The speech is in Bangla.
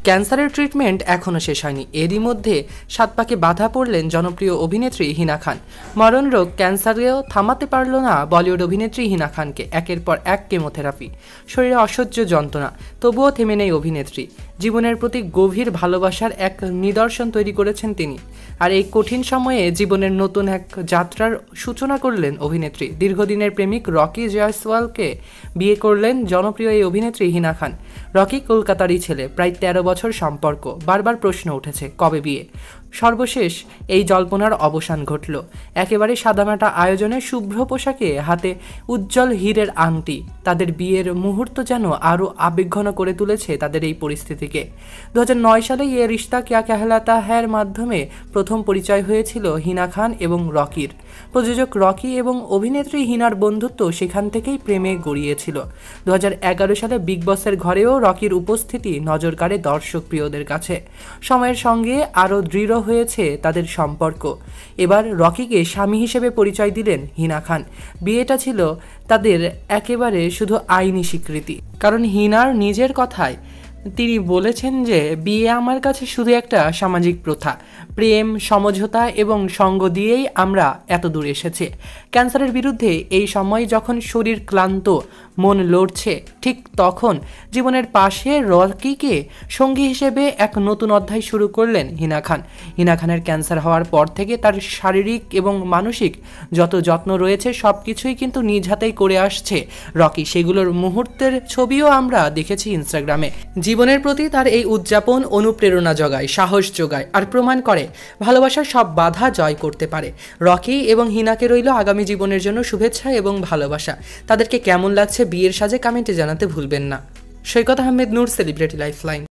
ক্যান্সারের ট্রিটমেন্ট এখনও শেষ হয়নি। এরই মধ্যে সাত পাকে বাধা পড়লেন জনপ্রিয় অভিনেত্রী হিনা খান। মরণ রোগ ক্যান্সারেও থামাতে পারল না বলিউড অভিনেত্রী হিনা খানকে। একের পর এক কেমোথেরাপি, শরীরে অসহ্য যন্ত্রণা, তবুও থেমে নেই অভিনেত্রী। জীবনের প্রতি গভীর ভালোবাসার এক নিদর্শন তৈরি করেছেন তিনি। আর এই কঠিন সময়ে জীবনের নতুন এক যাত্রার সূচনা করলেন অভিনেত্রী। দীর্ঘদিনের প্রেমিক রকি জয়সওয়ালকে বিয়ে করলেন জনপ্রিয় এই অভিনেত্রী হিনা খান। রকি কলকাতারই ছেলে, প্রায় 13 বছর সম্পর্ক। বারবার প্রশ্ন উঠেছে কবে বিয়ে। সর্বশেষ এই জল্পনার অবসান ঘটল। একেবারে সাদামাটা আয়োজনে শুভ্র পোশাকে, হাতে উজ্জ্বল হীরের আংটি। তাদের বিয়ের মুহূর্ত যেন আরও আবেগঘন করে তুলেছে তাদের এই পরিস্থিতিকে। 2009 সালে ইয়ে রিশতা ক্যা কেহলাতা হ্যার মাধ্যমে প্রথম পরিচয় হয়েছিল হিনা খান এবং রকির। প্রযোজক রকি এবং অভিনেত্রী হিনার বন্ধুত্ব সেখান থেকেই প্রেমে গড়িয়েছিল। 2011 সালে বিগ বসের ঘরেও রকির উপস্থিতি নজর কাড়ে দর্শক প্রিয়দের কাছে। সময়ের সঙ্গে আরও দৃঢ় হয়েছে তাদের সম্পর্ক। এবার রকিকে স্বামী হিসেবে পরিচয় দিলেন হিনা খান। বিয়েটা ছিল তাদের একেবারে শুধু আইনি স্বীকৃতি। কারণ হিনার নিজের কথায় তিনি বলেছেন যে বিয়ে আমার কাছে শুধু একটা সামাজিক প্রথা। প্রেম, সমঝোতা এবং সঙ্গ দিয়েই আমরা এত দূর এসেছি। ক্যান্সারের বিরুদ্ধে এই সময় যখন শরীর ক্লান্ত, মন লড়ছে, ঠিক তখন জীবনের পাশে রকিকে সঙ্গী হিসেবে এক নতুন অধ্যায় শুরু করলেন হিনা খান। হিনা খানের ক্যান্সার হওয়ার পর থেকে তার শারীরিক এবং মানসিক যত যত্ন রয়েছে সব কিছুই কিন্তু নিজ হাতেই করে আসছে রকি। সেগুলোর মুহূর্তের ছবিও আমরা দেখেছি ইনস্টাগ্রামে। জীবনের প্রতি তার এই উদযাপন অনুপ্রেরণা জোগায়, সাহস যোগায়, আর প্রমাণ করে ভালোবাসার সব বাধা জয় করতে পারে। রকি এবং হিনাকে রইল আগামী জীবনের জন্য শুভেচ্ছা এবং ভালোবাসা। তাদেরকে কেমন লাগছে বিয়ের সাজে কমেন্টে জানাতে ভুলবেন না। সৈকত আহমেদ নূর, সেলিব্রিটি লাইফলাইন।